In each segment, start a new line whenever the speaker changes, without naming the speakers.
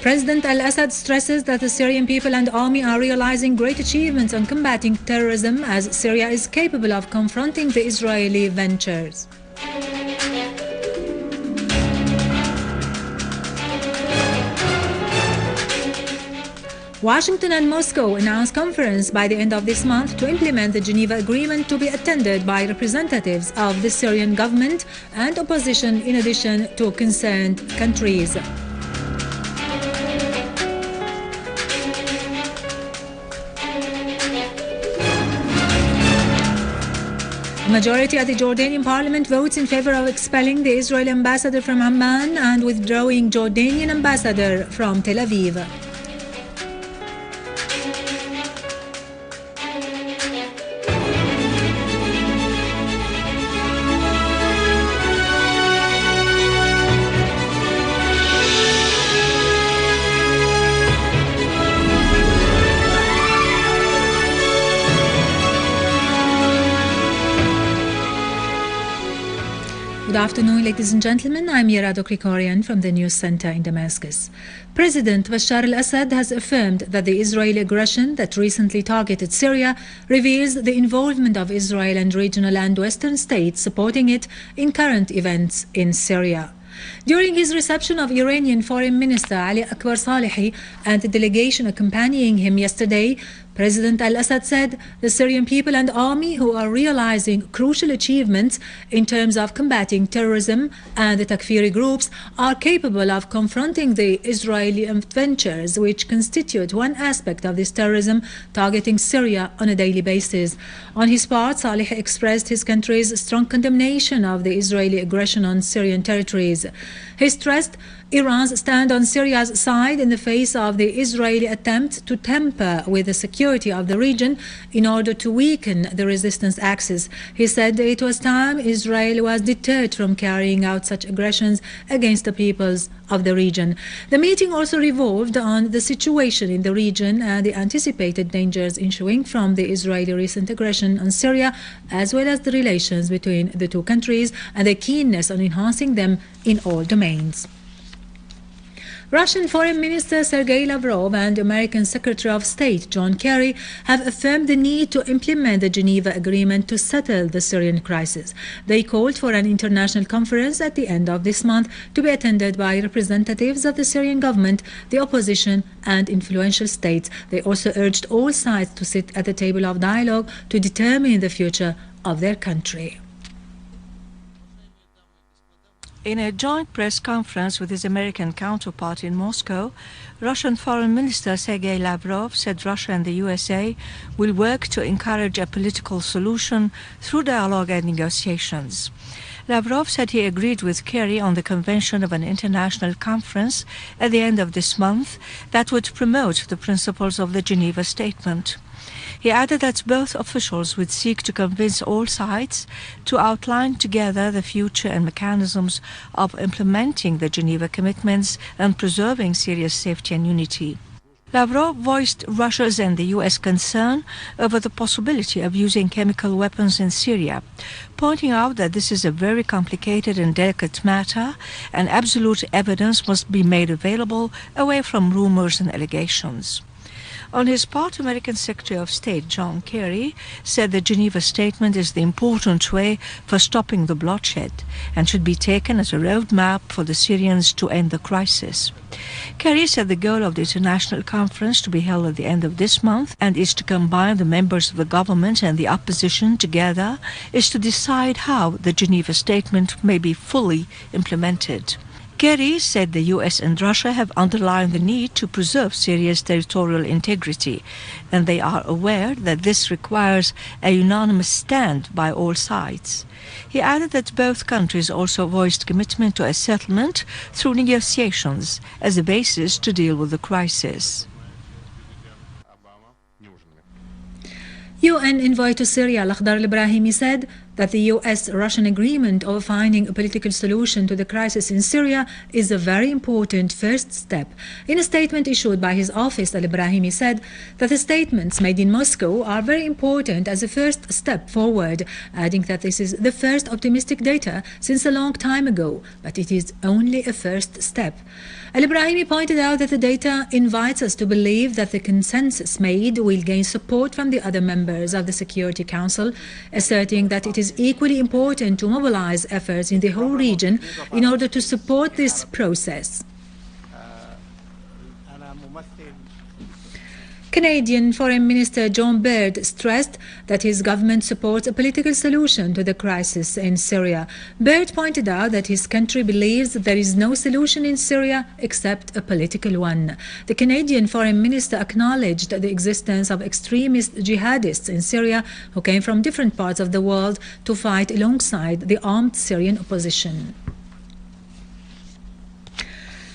President al-Assad stresses that the Syrian people and army are realizing great achievements on combating terrorism as Syria is capable of confronting the Israeli ventures. Washington and Moscow announced conference by the end of this month to implement the Geneva Agreement to be attended by representatives of the Syrian government and opposition in addition to concerned countries. A majority at the Jordanian parliament votes in favor of expelling the Israeli ambassador from Amman and withdrawing Jordanian ambassador from Tel Aviv. Good afternoon, ladies and gentlemen. I'm Yerado Krikorian from the News Center in Damascus. President Bashar al-Assad has affirmed that the Israeli aggression that recently targeted Syria reveals the involvement of Israel and regional and Western states supporting it in current events in Syria. During his reception of Iranian Foreign Minister Ali Akbar Salehi and the delegation accompanying him yesterday, President al-Assad said the Syrian people and army, who are realizing crucial achievements in terms of combating terrorism and the Takfiri groups, are capable of confronting the Israeli ventures which constitute one aspect of this terrorism targeting Syria on a daily basis. On his part, Saleh expressed his country's strong condemnation of the Israeli aggression on Syrian territories. He stressed Iran's stand on Syria's side in the face of the Israeli attempt to tamper with the security of the region in order to weaken the resistance axis. He said it was time Israel was deterred from carrying out such aggressions against the peoples of the region. The meeting also revolved on the situation in the region and the anticipated dangers ensuing from the Israeli recent aggression on Syria, as well as the relations between the two countries and their keenness on enhancing them in all domains. Russian Foreign Minister Sergei Lavrov and American Secretary of State John Kerry have affirmed the need to implement the Geneva Agreement to settle the Syrian crisis. They called for an international conference at the end of this month to be attended by representatives of the Syrian government, the opposition and influential states. They also urged all sides to sit at the table of dialogue to determine the future of their country.
In a joint press conference with his American counterpart in Moscow, Russian Foreign Minister Sergei Lavrov said Russia and the USA will work to encourage a political solution through dialogue and negotiations. Lavrov said he agreed with Kerry on the convention of an international conference at the end of this month that would promote the principles of the Geneva Statement. He added that both officials would seek to convince all sides to outline together the future and mechanisms of implementing the Geneva commitments and preserving Syria's safety and unity. Lavrov voiced Russia's and the US concern over the possibility of using chemical weapons in Syria, pointing out that this is a very complicated and delicate matter and absolute evidence must be made available away from rumors and allegations. On his part, American Secretary of State John Kerry said the Geneva Statement is the important way for stopping the bloodshed and should be taken as a roadmap for the Syrians to end the crisis. Kerry said the goal of the international conference to be held at the end of this month and is to combine the members of the government and the opposition together is to decide how the Geneva Statement may be fully implemented. Kerry said the US and Russia have underlined the need to preserve Syria's territorial integrity, and they are aware that this requires a unanimous stand by all sides. He added that both countries also voiced commitment to a settlement through negotiations as a basis to deal with the crisis.
UN envoy to Syria Al-Akhdar al-Ibrahimi said that the US-Russian agreement of finding a political solution to the crisis in Syria is a very important first step. In a statement issued by his office, Al-Ibrahimi said that the statements made in Moscow are very important as a first step forward, adding that this is the first optimistic data since a long time ago, but it is only a first step. Al-Ibrahimi pointed out that the data invites us to believe that the consensus made will gain support from the other members of the Security Council, asserting that it is equally important to mobilize efforts in the whole region in order to support this process. Canadian Foreign Minister John Baird stressed that his government supports a political solution to the crisis in Syria. Baird pointed out that his country believes that there is no solution in Syria except a political one. The Canadian Foreign Minister acknowledged the existence of extremist jihadists in Syria who came from different parts of the world to fight alongside the armed Syrian opposition.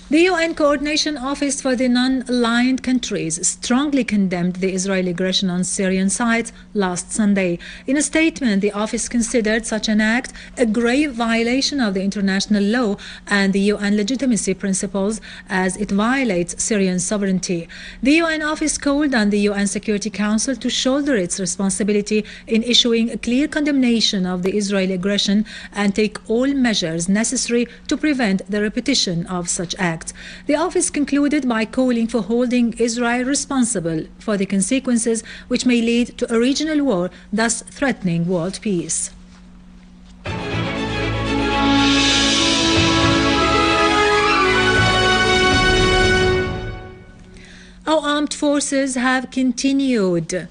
The UN Coordination Office for the Non-Aligned Countries strongly condemned the Israeli aggression on Syrian sites last Sunday. In a statement, the office considered such an act a grave violation of the international law and the UN legitimacy principles as it violates Syrian sovereignty. The UN office called on the UN Security Council to shoulder its responsibility in issuing a clear condemnation of the Israeli aggression and take all measures necessary to prevent the repetition of such acts. The office concluded by calling for holding Israel responsible for the consequences which may lead to a regional war, thus threatening world peace. Our armed forces have continued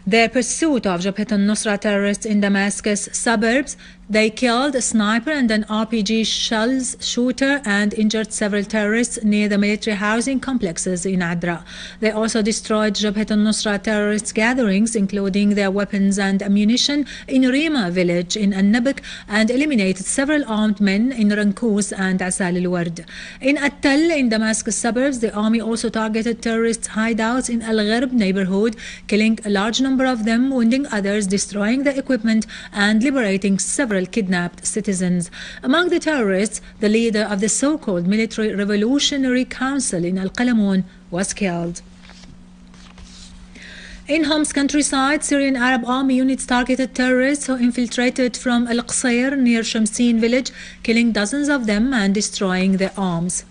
their pursuit of Jabhat al-Nusra terrorists in Damascus suburbs. They killed a sniper and an RPG shells shooter and injured several terrorists near the military housing complexes in Adra. They also destroyed Jabhat al-Nusra terrorists' gatherings, including their weapons and ammunition, in Rima village in An-Nabak and eliminated several armed men in Rankous and Asal al-Ward. In At-Tal in Damascus suburbs, the army also targeted terrorist hideouts in Al-Gharb neighborhood, killing a large number of them, wounding others, destroying their equipment and liberating several kidnapped citizens. Among the terrorists, the leader of the so-called Military Revolutionary Council in Al-Qalamun was killed. In Homs countryside, Syrian Arab army units targeted terrorists who infiltrated from Al-Qasir near Shamsin village, killing dozens of them and destroying their arms.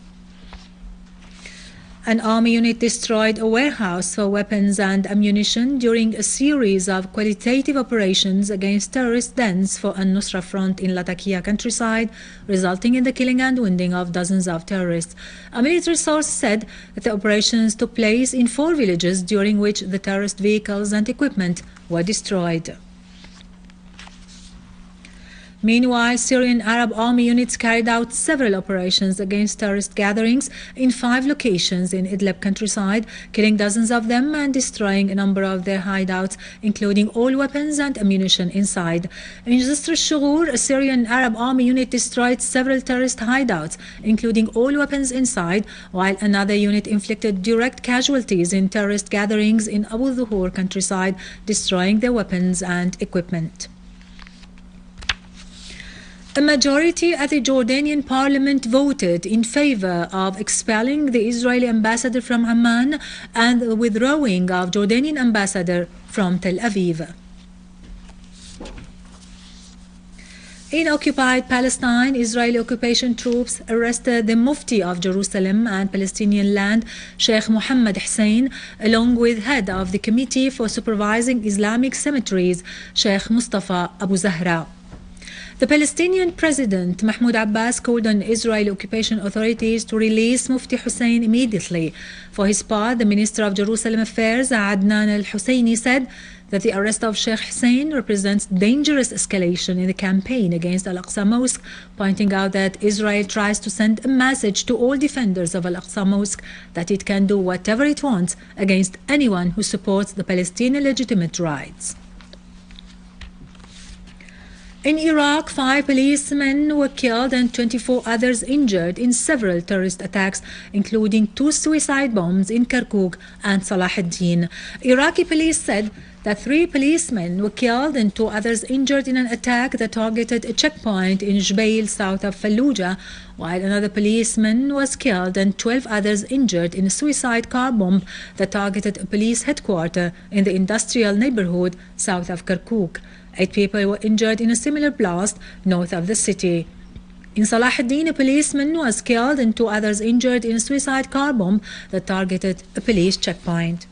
An army unit destroyed a warehouse for weapons and ammunition during a series of qualitative operations against terrorist dens for Al-Nusra Front in Latakia countryside, resulting in the killing and wounding of dozens of terrorists. A military source said that the operations took place in 4 villages, during which the terrorist vehicles and equipment were destroyed. Meanwhile, Syrian Arab army units carried out several operations against terrorist gatherings in 5 locations in Idlib countryside, killing dozens of them and destroying a number of their hideouts, including all weapons and ammunition inside. In Jisr al-Shughur, a Syrian Arab army unit destroyed several terrorist hideouts, including all weapons inside, while another unit inflicted direct casualties in terrorist gatherings in Abu Dhuhur countryside, destroying their weapons and equipment. A majority at the Jordanian parliament voted in favor of expelling the Israeli ambassador from Amman and the withdrawing of Jordanian ambassador from Tel Aviv. In occupied Palestine, Israeli occupation troops arrested the Mufti of Jerusalem and Palestinian land, Sheikh Mohammed Hussein, along with head of the Committee for Supervising Islamic Cemeteries, Sheikh Mustafa Abu Zahra. The Palestinian President Mahmoud Abbas called on Israeli occupation authorities to release Mufti Hussein immediately. For his part, the Minister of Jerusalem Affairs, Adnan al-Husseini, said that the arrest of Sheikh Hussein represents dangerous escalation in the campaign against Al-Aqsa Mosque, pointing out that Israel tries to send a message to all defenders of Al-Aqsa Mosque that it can do whatever it wants against anyone who supports the Palestinian legitimate rights. In Iraq, 5 policemen were killed and 24 others injured in several terrorist attacks, including 2 suicide bombs in Kirkuk and Salah ad-Din. Iraqi police said that 3 policemen were killed and 2 others injured in an attack that targeted a checkpoint in Jbeil, south of Fallujah, while another policeman was killed and 12 others injured in a suicide car bomb that targeted a police headquarters in the industrial neighborhood south of Kirkuk. 8 people were injured in a similar blast north of the city. In Salah ad-Din, a policeman was killed and 2 others injured in a suicide car bomb that targeted a police checkpoint.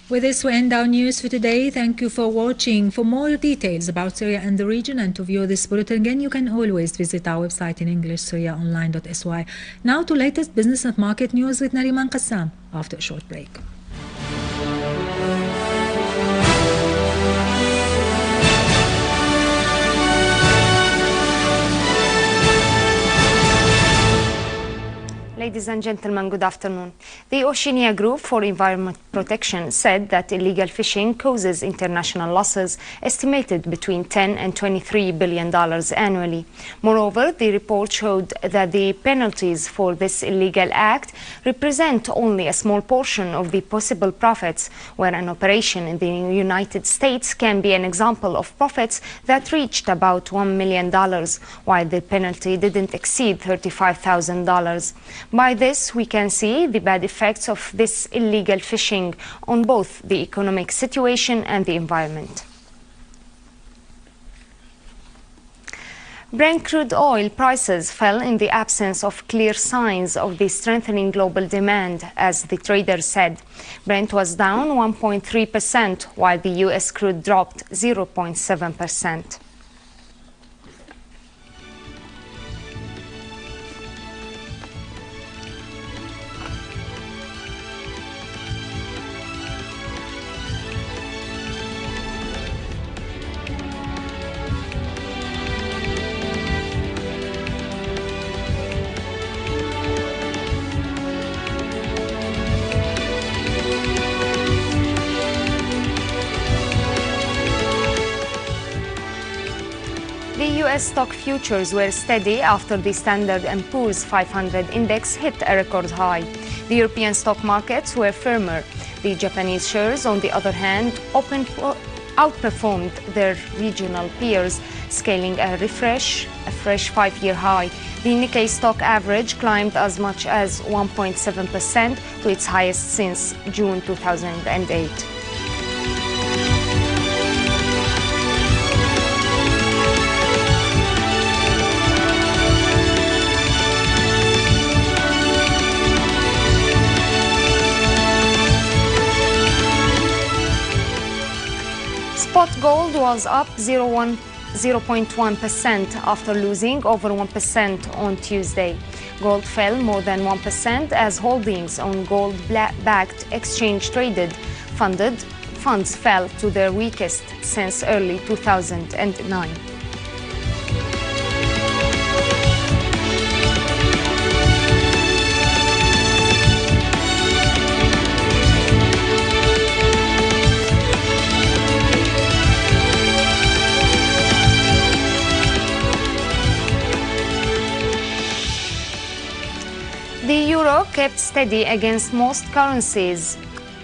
With this, we end our news for today. Thank you for watching. For more details about Syria and the region and to view this bulletin again, you can always visit our website in English, syriaonline.sy. Now to latest business and market news with Nariman Qassam after a short break.
Ladies and gentlemen, good afternoon. The Oceania Group for Environment Protection said that illegal fishing causes international losses estimated between $10 and $23 billion annually. Moreover, the report showed that the penalties for this illegal act represent only a small portion of the possible profits, where an operation in the United States can be an example of profits that reached about $1 million, while the penalty didn't exceed $35,000. By this, we can see the bad effects of this illegal fishing on both the economic situation and the environment. Brent crude oil prices fell in the absence of clear signs of the strengthening global demand, as the traders said. Brent was down 1.3%, while the U.S. crude dropped 0.7%. The U.S. stock futures were steady after the Standard & Poor's 500 index hit a record high. The European stock markets were firmer. The Japanese shares, on the other hand, outperformed their regional peers, scaling a fresh 5-year high. The Nikkei stock average climbed as much as 1.7% to its highest since June 2008. Spot gold was up 0.1% after losing over 1% on Tuesday. Gold fell more than 1% as holdings on gold-backed exchange-traded funds fell to their weakest since early 2009. The euro kept steady against most currencies,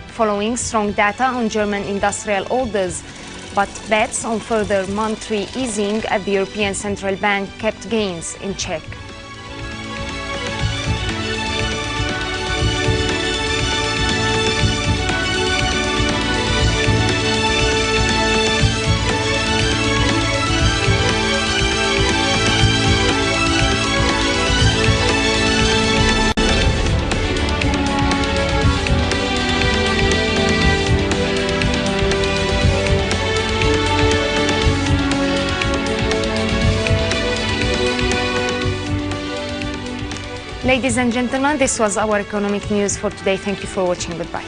following strong data on German industrial orders, but bets on further monetary easing at the European Central Bank kept gains in check. Ladies and gentlemen, this was our economic news for today. Thank you for watching. Goodbye.